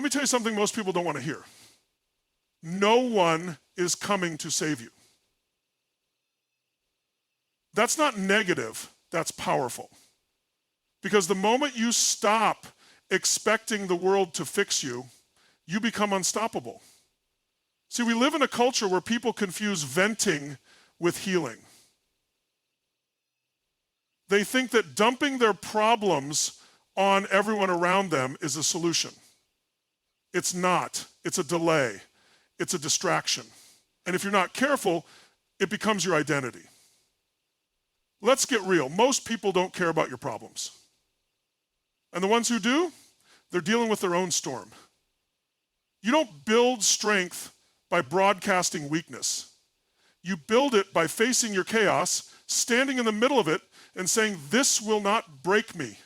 Let me tell you something most people don't want to hear. No one is coming to save you. That's not negative, that's powerful. Because the moment you stop expecting the world to fix you, you become unstoppable. See, we live in a culture where people confuse venting with healing. They think that dumping their problems on everyone around them is a solution. It's not. It's a delay. It's a distraction. And if you're not careful, it becomes your identity. Let's get real. Most people don't care about your problems. And the ones who do, they're dealing with their own storm. You don't build strength by broadcasting weakness. You build it by facing your chaos, standing in the middle of it, and saying, this will not break me.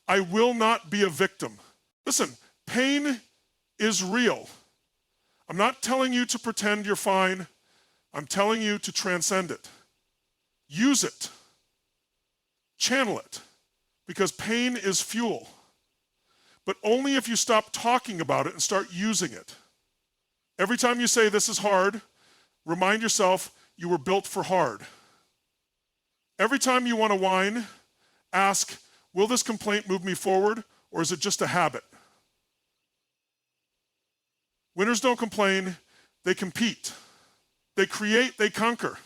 I will not be a victim. Listen, pain is real. I'm not telling you to pretend you're fine. I'm telling you to transcend it. Use it. Channel it. Because pain is fuel. But only if you stop talking about it and start using it. Every time you say this is hard, remind yourself you were built for hard. Every time you want to whine, ask, will this complaint move me forward, or is it just a habit? Winners don't complain, they compete. They create, they conquer.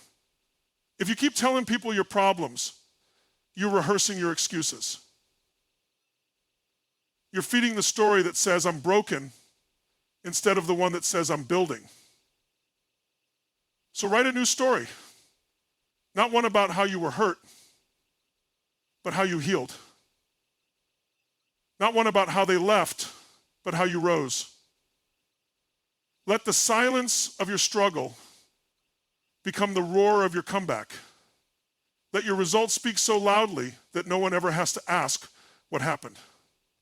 If you keep telling people your problems, you're rehearsing your excuses. You're feeding the story that says I'm broken instead of the one that says I'm building. So write a new story. Not one about how you were hurt, but how you healed. Not one about how they left, but how you rose. Let the silence of your struggle become the roar of your comeback. Let your results speak so loudly that no one ever has to ask what happened.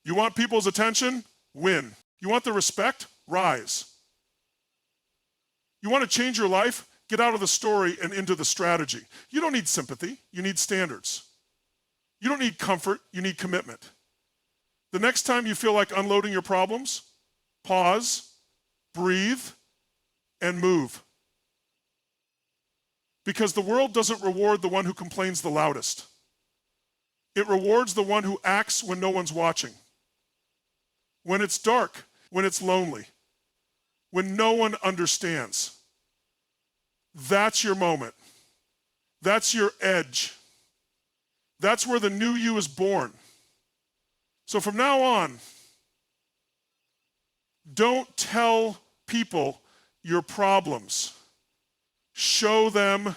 You want people's attention? Win. You want their respect? Rise. You want to change your life? Get out of the story and into the strategy. You don't need sympathy, you need standards. You don't need comfort, you need commitment. The next time you feel like unloading your problems, pause, breathe, and move. Because the world doesn't reward the one who complains the loudest. It rewards the one who acts when no one's watching. When it's dark, when it's lonely, when no one understands. That's your moment. That's your edge. That's where the new you is born. So from now on, don't tell people your problems. Show them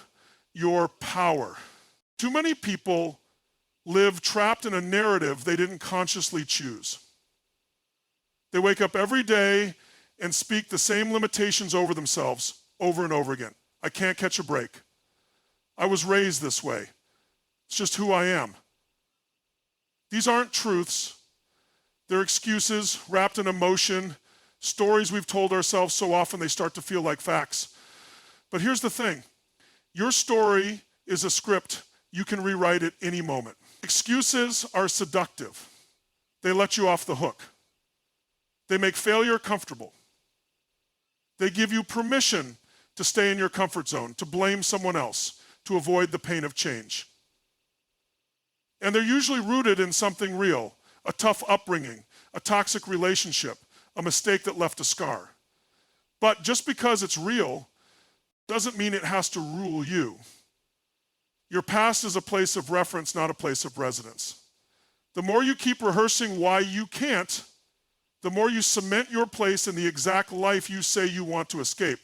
your power. Too many people live trapped in a narrative they didn't consciously choose. They wake up every day and speak the same limitations over themselves over and over again. I can't catch a break. I was raised this way. It's just who I am. These aren't truths. They're excuses wrapped in emotion, stories we've told ourselves so often they start to feel like facts. But here's the thing. Your story is a script. You can rewrite it any moment. Excuses are seductive. They let you off the hook. They make failure comfortable. They give you permission to stay in your comfort zone, to blame someone else, to avoid the pain of change. And they're usually rooted in something real, a tough upbringing, a toxic relationship, a mistake that left a scar. But just because it's real doesn't mean it has to rule you. Your past is a place of reference, not a place of residence. The more you keep rehearsing why you can't, the more you cement your place in the exact life you say you want to escape.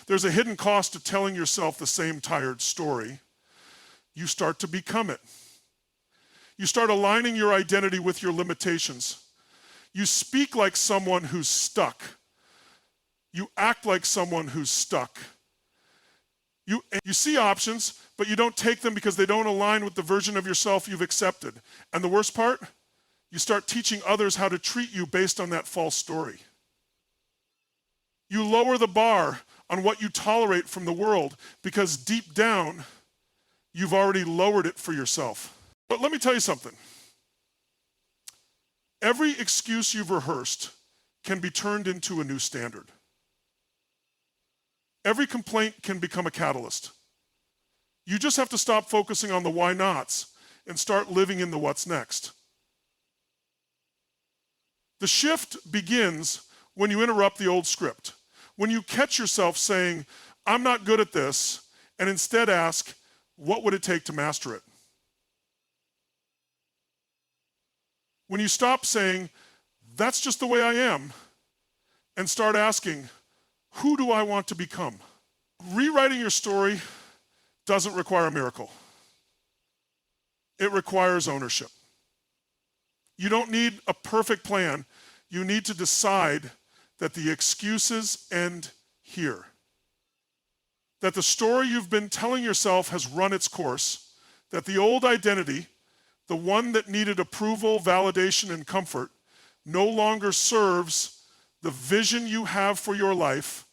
There's a hidden cost to telling yourself the same tired story. You start to become it. You start aligning your identity with your limitations. You speak like someone who's stuck. You act like someone who's stuck. You see options, but you don't take them because they don't align with the version of yourself you've accepted. And the worst part, you start teaching others how to treat you based on that false story. You lower the bar on what you tolerate from the world because deep down, you've already lowered it for yourself. But let me tell you something. Every excuse you've rehearsed can be turned into a new standard. Every complaint can become a catalyst. You just have to stop focusing on the why nots and start living in the what's next. The shift begins when you interrupt the old script. When you catch yourself saying, I'm not good at this, and instead ask, what would it take to master it? When you stop saying, that's just the way I am, and start asking, who do I want to become? Rewriting your story doesn't require a miracle. It requires ownership. You don't need a perfect plan. You need to decide that the excuses end here. That the story you've been telling yourself has run its course, that the old identity, the one that needed approval, validation, and comfort, no longer serves the vision you have for your life.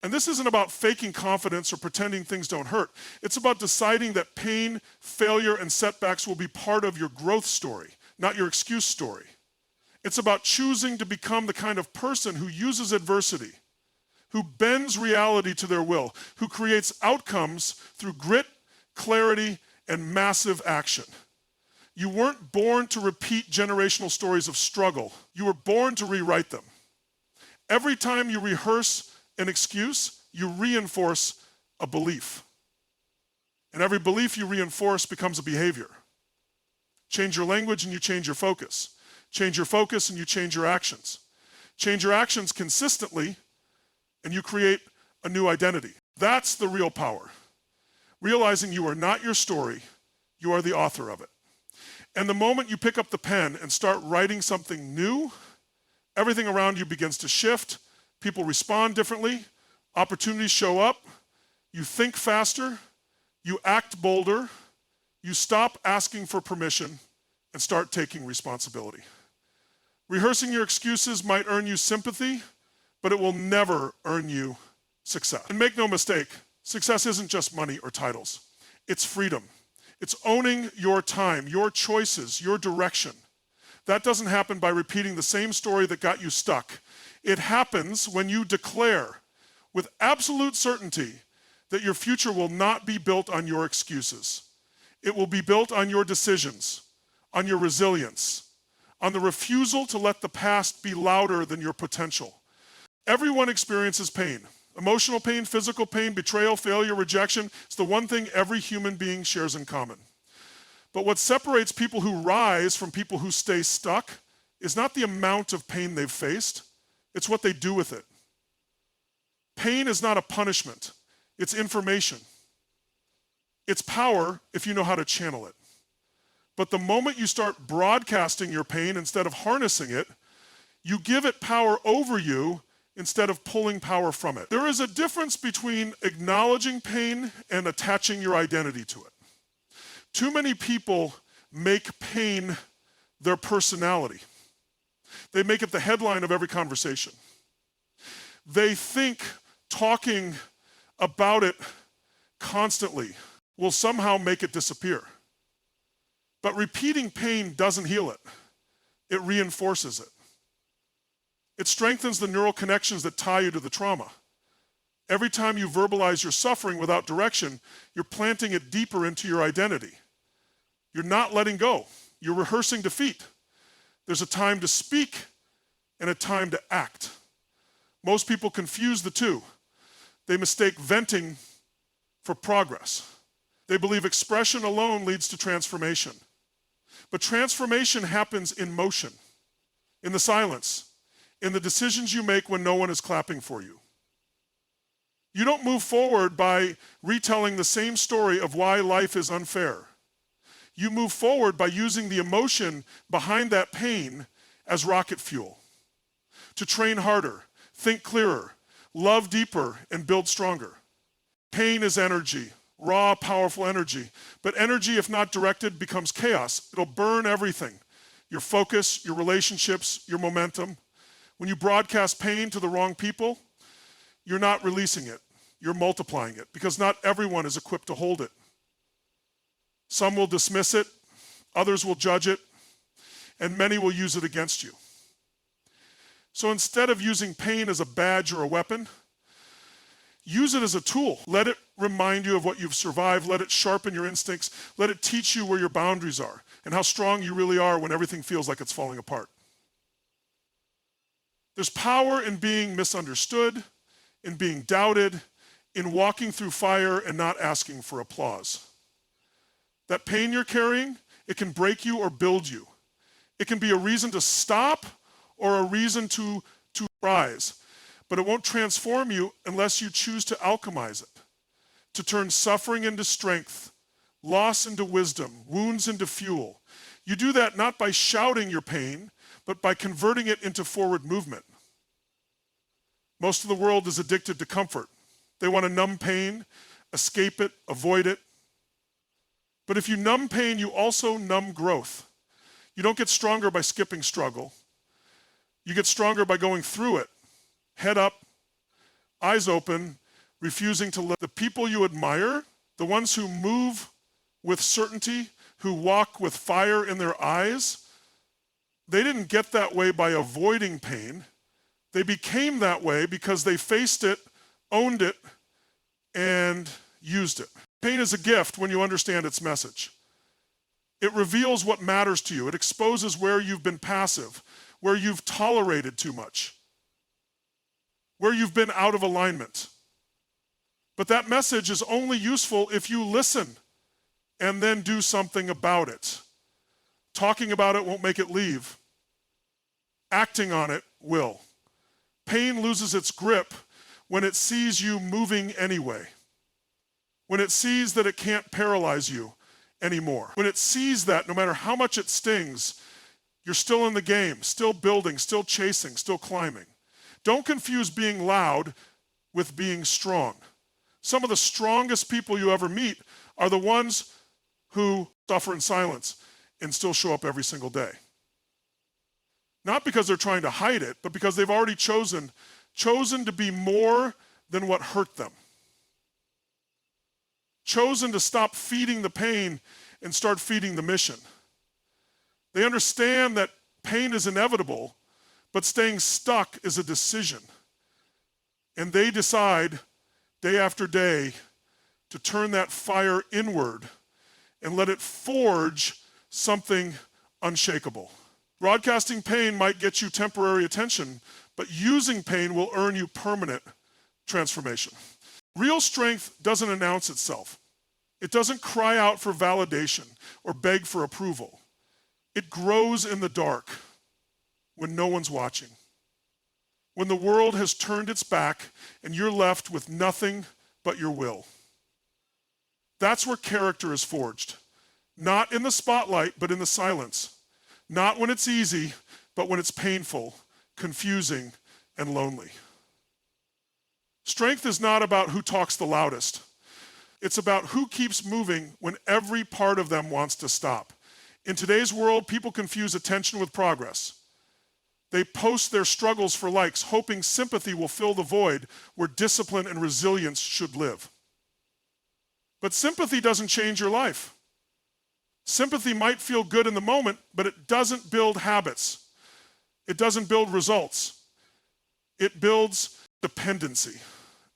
And this isn't about faking confidence or pretending things don't hurt. It's about deciding that pain, failure, and setbacks will be part of your growth story, not your excuse story. It's about choosing to become the kind of person who uses adversity, who bends reality to their will, who creates outcomes through grit, clarity, and massive action. You weren't born to repeat generational stories of struggle. You were born to rewrite them. Every time you rehearse an excuse, you reinforce a belief. And every belief you reinforce becomes a behavior. Change your language and you change your focus. Change your focus and you change your actions. Change your actions consistently and you create a new identity. That's the real power. Realizing you are not your story, you are the author of it. And the moment you pick up the pen and start writing something new, everything around you begins to shift. People respond differently. Opportunities show up. You think faster. You act bolder. You stop asking for permission and start taking responsibility. Rehearsing your excuses might earn you sympathy, but it will never earn you success. And make no mistake, success isn't just money or titles. It's freedom. It's owning your time, your choices, your direction. That doesn't happen by repeating the same story that got you stuck. It happens when you declare with absolute certainty that your future will not be built on your excuses. It will be built on your decisions, on your resilience, on the refusal to let the past be louder than your potential. Everyone experiences pain. Emotional pain, physical pain, betrayal, failure, rejection. It's the one thing every human being shares in common. But what separates people who rise from people who stay stuck is not the amount of pain they've faced, it's what they do with it. Pain is not a punishment, it's information. It's power if you know how to channel it. But the moment you start broadcasting your pain instead of harnessing it, you give it power over you instead of pulling power from it. There is a difference between acknowledging pain and attaching your identity to it. Too many people make pain their personality. They make it the headline of every conversation. They think talking about it constantly will somehow make it disappear. But repeating pain doesn't heal it. It reinforces it. It strengthens the neural connections that tie you to the trauma. Every time you verbalize your suffering without direction, you're planting it deeper into your identity. You're not letting go. You're rehearsing defeat. There's a time to speak and a time to act. Most people confuse the two. They mistake venting for progress. They believe expression alone leads to transformation. But transformation happens in motion, in the silence, in the decisions you make when no one is clapping for you. You don't move forward by retelling the same story of why life is unfair. You move forward by using the emotion behind that pain as rocket fuel. To train harder, think clearer, love deeper, and build stronger. Pain is energy, raw, powerful energy. But energy, if not directed, becomes chaos. It'll burn everything. Your focus, your relationships, your momentum. When you broadcast pain to the wrong people, you're not releasing it. You're multiplying it because not everyone is equipped to hold it. Some will dismiss it, others will judge it, and many will use it against you. So instead of using pain as a badge or a weapon, use it as a tool. Let it remind you of what you've survived. Let it sharpen your instincts. Let it teach you where your boundaries are and how strong you really are when everything feels like it's falling apart. There's power in being misunderstood, in being doubted, in walking through fire and not asking for applause. That pain you're carrying, it can break you or build you. It can be a reason to stop or a reason to rise. But it won't transform you unless you choose to alchemize it, to turn suffering into strength, loss into wisdom, wounds into fuel. You do that not by shouting your pain, but by converting it into forward movement. Most of the world is addicted to comfort. They want to numb pain, escape it, avoid it. But if you numb pain, you also numb growth. You don't get stronger by skipping struggle. You get stronger by going through it. Head up, eyes open, refusing to let the people you admire, the ones who move with certainty, who walk with fire in their eyes, they didn't get that way by avoiding pain. They became that way because they faced it, owned it, and used it. Pain is a gift when you understand its message. It reveals what matters to you. It exposes where you've been passive, where you've tolerated too much, where you've been out of alignment. But that message is only useful if you listen and then do something about it. Talking about it won't make it leave. Acting on it will. Pain loses its grip when it sees you moving anyway. When it sees that it can't paralyze you anymore. When it sees that no matter how much it stings, you're still in the game, still building, still chasing, still climbing. Don't confuse being loud with being strong. Some of the strongest people you ever meet are the ones who suffer in silence and still show up every single day. Not because they're trying to hide it, but because they've already chosen to be more than what hurt them. Chosen to stop feeding the pain and start feeding the mission. They understand that pain is inevitable, but staying stuck is a decision. And they decide day after day to turn that fire inward and let it forge something unshakable. Broadcasting pain might get you temporary attention, but using pain will earn you permanent transformation. Real strength doesn't announce itself. It doesn't cry out for validation or beg for approval. It grows in the dark when no one's watching. When the world has turned its back and you're left with nothing but your will. That's where character is forged. Not in the spotlight, but in the silence. Not when it's easy, but when it's painful, confusing, and lonely. Strength is not about who talks the loudest. It's about who keeps moving when every part of them wants to stop. In today's world, people confuse attention with progress. They post their struggles for likes, hoping sympathy will fill the void where discipline and resilience should live. But sympathy doesn't change your life. Sympathy might feel good in the moment, but it doesn't build habits. It doesn't build results. It builds dependency.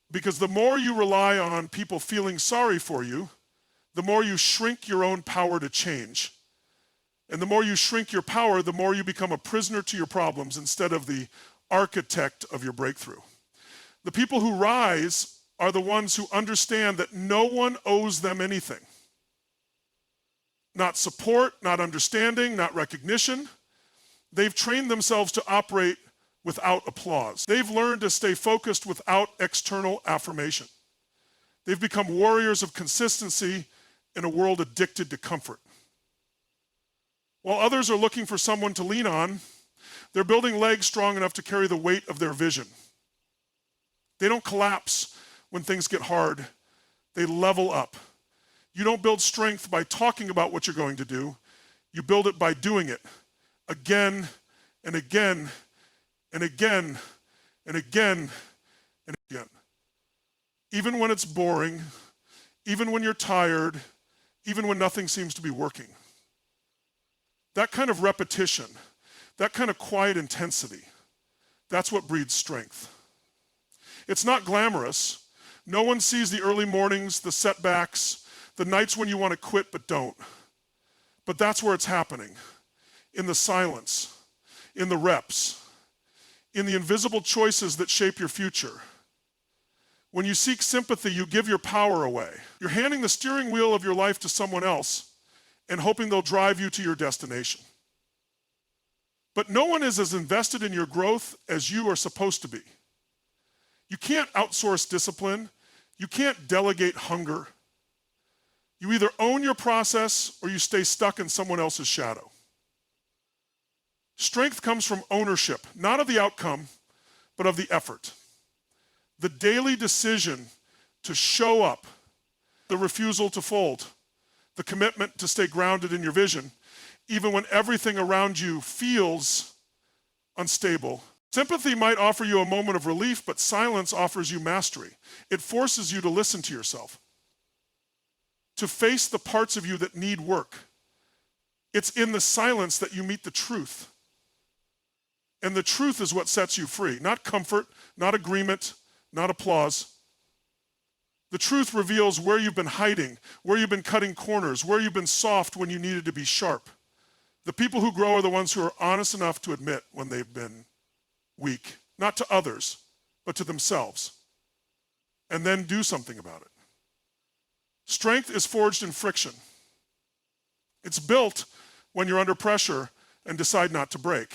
Because the more you rely on people feeling sorry for you, the more you shrink your own power to change. And the more you shrink your power, the more you become a prisoner to your problems instead of the architect of your breakthrough. The people who rise are the ones who understand that no one owes them anything. Not support, not understanding, not recognition. They've trained themselves to operate without applause. They've learned to stay focused without external affirmation. They've become warriors of consistency in a world addicted to comfort. While others are looking for someone to lean on, they're building legs strong enough to carry the weight of their vision. They don't collapse when things get hard. They level up. You don't build strength by talking about what you're going to do. You build it by doing it again and again and again and again and again. Even when it's boring, even when you're tired, even when nothing seems to be working. That kind of repetition, that kind of quiet intensity, That's what breeds strength. It's not glamorous. No one sees the early mornings, the setbacks, the nights when you want to quit but don't. But that's where it's happening. In the silence, in the reps, in the invisible choices that shape your future. When you seek sympathy, you give your power away. You're handing the steering wheel of your life to someone else and hoping they'll drive you to your destination. But no one is as invested in your growth as you are supposed to be. You can't outsource discipline. You can't delegate hunger. You either own your process or you stay stuck in someone else's shadow. Strength comes from ownership, not of the outcome, but of the effort. The daily decision to show up, the refusal to fold, the commitment to stay grounded in your vision, even when everything around you feels unstable. Sympathy might offer you a moment of relief, but silence offers you mastery. It forces you to listen to yourself, to face the parts of you that need work. It's in the silence that you meet the truth. And the truth is what sets you free, not comfort, not agreement, not applause. The truth reveals where you've been hiding, where you've been cutting corners, where you've been soft when you needed to be sharp. The people who grow are the ones who are honest enough to admit when they've been weak, not to others, but to themselves, and then do something about it. Strength is forged in friction. It's built when you're under pressure and decide not to break.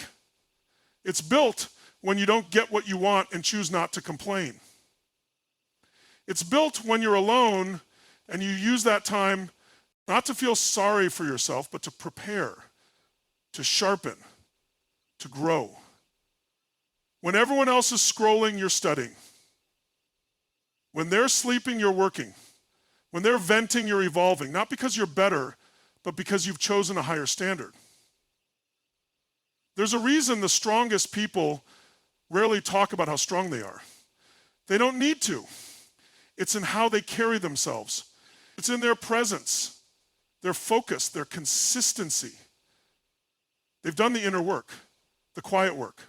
It's built when you don't get what you want and choose not to complain. It's built when you're alone and you use that time not to feel sorry for yourself, but to prepare, to sharpen, to grow. When everyone else is scrolling, you're studying. When they're sleeping, you're working. When they're venting, you're evolving, not because you're better, but because you've chosen a higher standard. There's a reason the strongest people rarely talk about how strong they are. They don't need to. It's in how they carry themselves. It's in their presence, their focus, their consistency. They've done the inner work, the quiet work.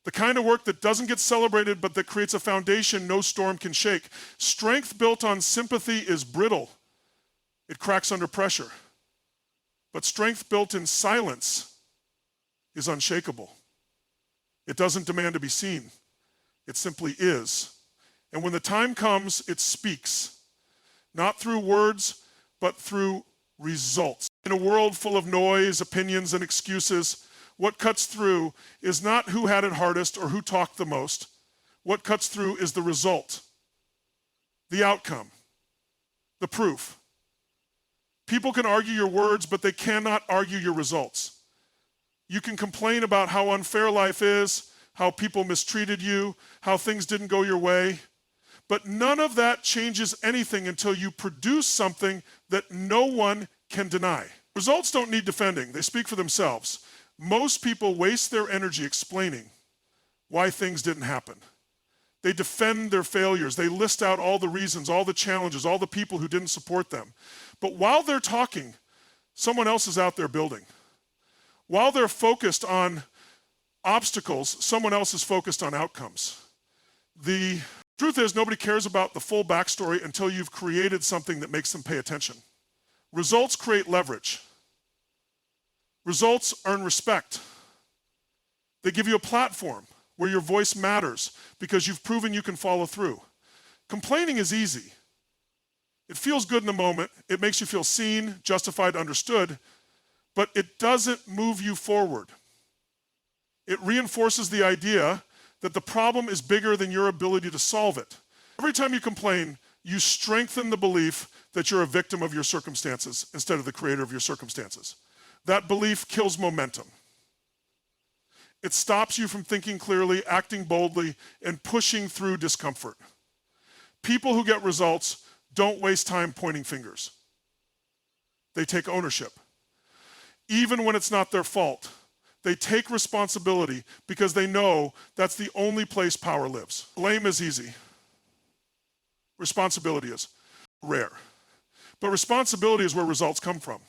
The kind of work that doesn't get celebrated, but that creates a foundation no storm can shake. Strength built on sympathy is brittle. It cracks under pressure. But strength built in silence is unshakable. It doesn't demand to be seen. It simply is. And when the time comes, it speaks. Not through words, but through results. In a world full of noise, opinions, and excuses, what cuts through is not who had it hardest or who talked the most. What cuts through is the result, the outcome, the proof. People can argue your words, but they cannot argue your results. You can complain about how unfair life is, how people mistreated you, how things didn't go your way, but none of that changes anything until you produce something that no one can deny. Results don't need defending. They speak for themselves. Most people waste their energy explaining why things didn't happen. They defend their failures. They list out all the reasons, all the challenges, all the people who didn't support them. But while they're talking, someone else is out there building. While they're focused on obstacles, someone else is focused on outcomes. The truth is, nobody cares about the full backstory until you've created something that makes them pay attention. Results create leverage. Results earn respect. They give you a platform where your voice matters because you've proven you can follow through. Complaining is easy. It feels good in the moment. It makes you feel seen, justified, understood, but it doesn't move you forward. It reinforces the idea that the problem is bigger than your ability to solve it. Every time you complain, you strengthen the belief that you're a victim of your circumstances instead of the creator of your circumstances. That belief kills momentum. It stops you from thinking clearly, acting boldly, and pushing through discomfort. People who get results don't waste time pointing fingers. They take ownership. Even when it's not their fault, they take responsibility because they know that's the only place power lives. Blame is easy. Responsibility is rare. But responsibility is where results come from.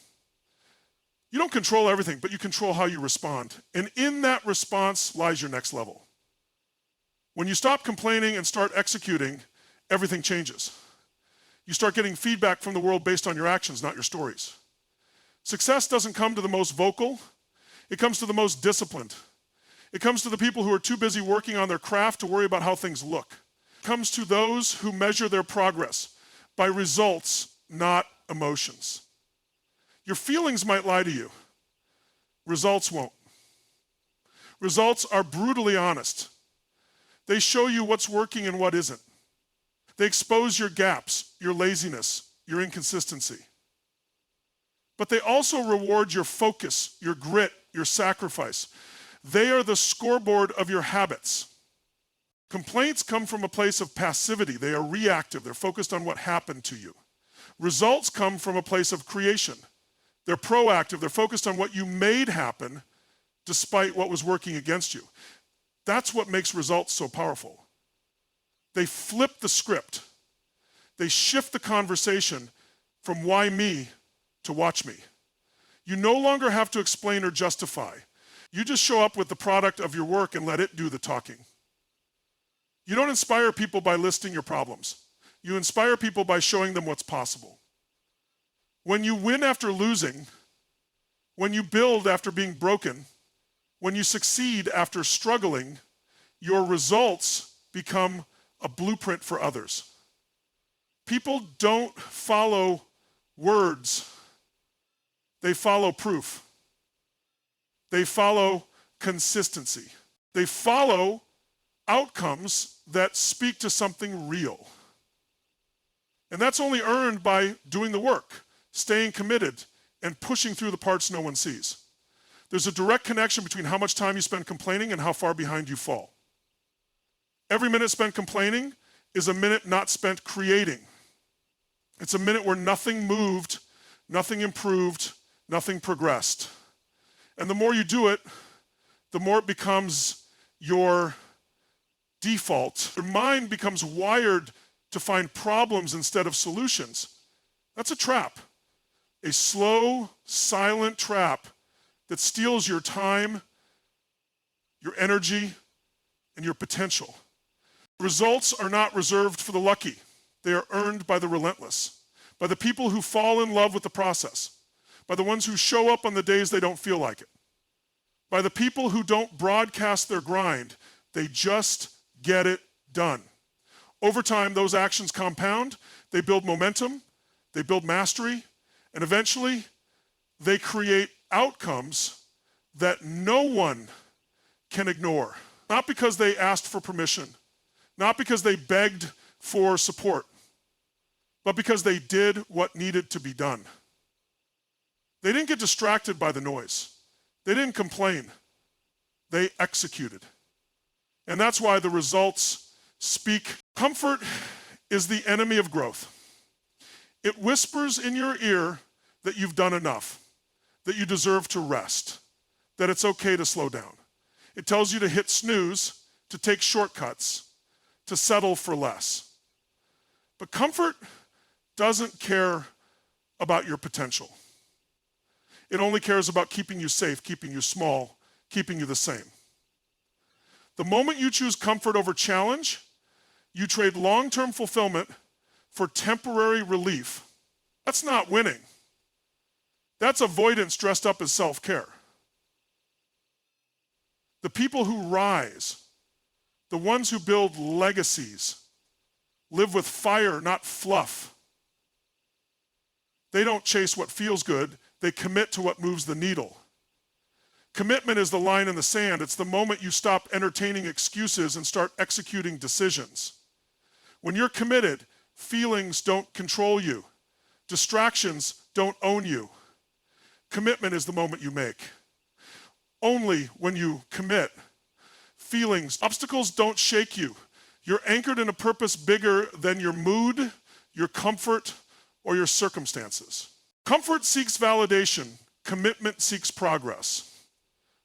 You don't control everything, but you control how you respond. And in that response lies your next level. When you stop complaining and start executing, everything changes. You start getting feedback from the world based on your actions, not your stories. Success doesn't come to the most vocal, it comes to the most disciplined. It comes to the people who are too busy working on their craft to worry about how things look. It comes to those who measure their progress by results, not emotions. Your feelings might lie to you. Results won't. Results are brutally honest. They show you what's working and what isn't. They expose your gaps, your laziness, your inconsistency. But they also reward your focus, your grit, your sacrifice. They are the scoreboard of your habits. Complaints come from a place of passivity. They are reactive. They're focused on what happened to you. Results come from a place of creation. They're proactive. They're focused on what you made happen despite what was working against you. That's what makes results so powerful. They flip the script. They shift the conversation from why me to watch me. You no longer have to explain or justify. You just show up with the product of your work and let it do the talking. You don't inspire people by listing your problems. You inspire people by showing them what's possible. When you win after losing, when you build after being broken, when you succeed after struggling, your results become a blueprint for others. People don't follow words. They follow proof. They follow consistency. They follow outcomes that speak to something real. And that's only earned by doing the work, staying committed, and pushing through the parts no one sees. There's a direct connection between how much time you spend complaining and how far behind you fall. Every minute spent complaining is a minute not spent creating. It's a minute where nothing moved, nothing improved, nothing progressed. And the more you do it, the more it becomes your default. Your mind becomes wired to find problems instead of solutions. That's a trap. A slow, silent trap that steals your time, your energy, and your potential. Results are not reserved for the lucky. They are earned by the relentless, by the people who fall in love with the process, by the ones who show up on the days they don't feel like it, by the people who don't broadcast their grind. They just get it done. Over time, those actions compound. They build momentum, they build mastery, and eventually they create outcomes that no one can ignore. Not because they asked for permission, not because they begged for support, but because they did what needed to be done. They didn't get distracted by the noise. They didn't complain. They executed. And that's why the results speak. Comfort is the enemy of growth. It whispers in your ear that you've done enough, that you deserve to rest, that it's okay to slow down. It tells you to hit snooze, to take shortcuts, to settle for less. But comfort doesn't care about your potential. It only cares about keeping you safe, keeping you small, keeping you the same. The moment you choose comfort over challenge, you trade long-term fulfillment for temporary relief. That's not winning. That's avoidance dressed up as self-care. The people who rise, the ones who build legacies, live with fire, not fluff. They don't chase what feels good. They commit to what moves the needle. Commitment is the line in the sand. It's the moment you stop entertaining excuses and start executing decisions. When you're committed, feelings don't control you. Distractions don't own you. Commitment is the moment you make. Only when you commit, feelings, obstacles don't shake you. You're anchored in a purpose bigger than your mood, your comfort, or your circumstances. Comfort seeks validation. Commitment seeks progress.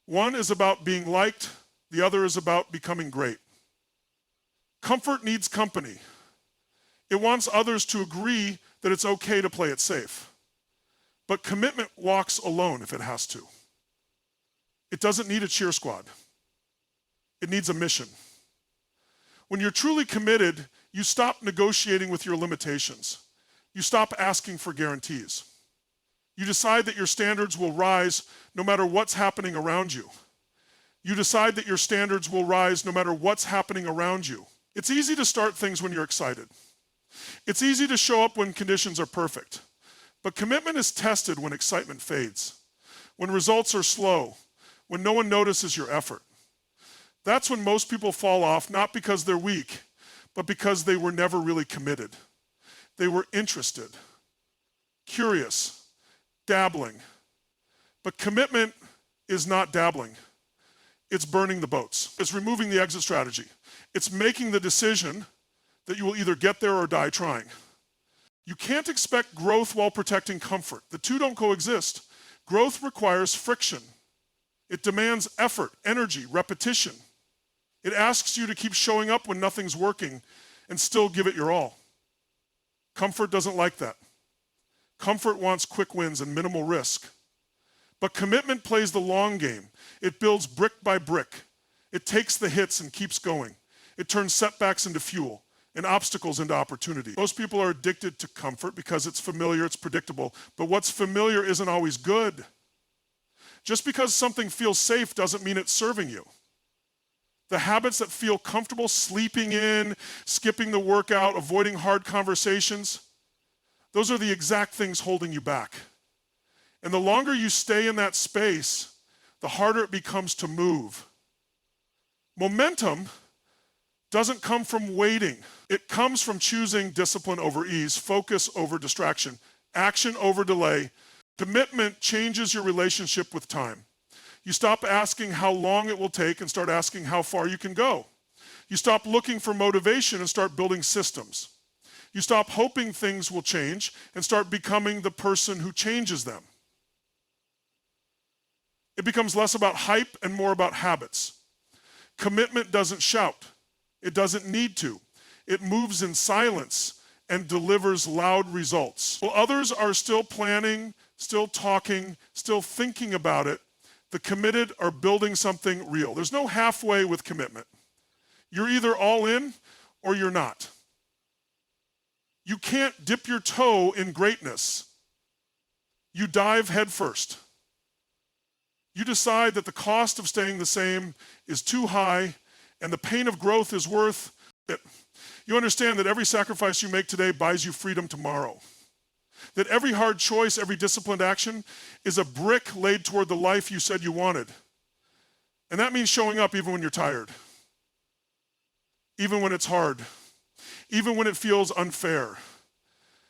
One is about being liked. The other is about becoming great. Comfort needs company. It wants others to agree that it's okay to play it safe. But commitment walks alone if it has to. It doesn't need a cheer squad. It needs a mission. When you're truly committed, you stop negotiating with your limitations. You stop asking for guarantees. You decide that your standards will rise no matter what's happening around you. You decide that your standards will rise no matter what's happening around you. It's easy to start things when you're excited. It's easy to show up when conditions are perfect. But commitment is tested when excitement fades, when results are slow, when no one notices your effort. That's when most people fall off, not because they're weak, but because they were never really committed. They were interested, curious, dabbling. But commitment is not dabbling. It's burning the boats. It's removing the exit strategy. It's making the decision that you will either get there or die trying. You can't expect growth while protecting comfort. The two don't coexist. Growth requires friction. It demands effort, energy, repetition. It asks you to keep showing up when nothing's working and still give it your all. Comfort doesn't like that. Comfort wants quick wins and minimal risk. But commitment plays the long game. It builds brick by brick. It takes the hits and keeps going. It turns setbacks into fuel and obstacles into opportunity. Most people are addicted to comfort because it's familiar, it's predictable. But what's familiar isn't always good. Just because something feels safe doesn't mean it's serving you. The habits that feel comfortable, sleeping in, skipping the workout, avoiding hard conversations, those are the exact things holding you back. And the longer you stay in that space, the harder it becomes to move. Momentum doesn't come from waiting. It comes from choosing discipline over ease, focus over distraction, action over delay. Commitment changes your relationship with time. You stop asking how long it will take and start asking how far you can go. You stop looking for motivation and start building systems. You stop hoping things will change and start becoming the person who changes them. It becomes less about hype and more about habits. Commitment doesn't shout. It doesn't need to. It moves in silence and delivers loud results. While others are still planning, still talking, still thinking about it, the committed are building something real. There's no halfway with commitment. You're either all in or you're not. You can't dip your toe in greatness. You dive headfirst. You decide that the cost of staying the same is too high and the pain of growth is worth it. You understand that every sacrifice you make today buys you freedom tomorrow. That every hard choice, every disciplined action is a brick laid toward the life you said you wanted. And that means showing up even when you're tired, even when it's hard, even when it feels unfair.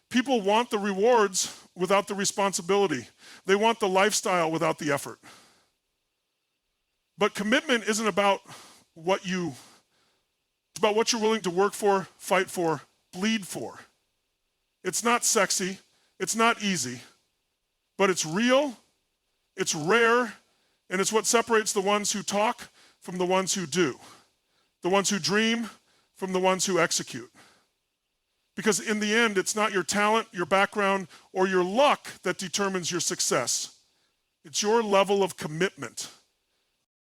People want the rewards without the responsibility. They want the lifestyle without the effort. But commitment isn't about it's about what you're willing to work for, fight for, bleed for. It's not sexy, it's not easy, but it's real, it's rare, and it's what separates the ones who talk from the ones who do, the ones who dream from the ones who execute. Because in the end, it's not your talent, your background, or your luck that determines your success. It's your level of commitment.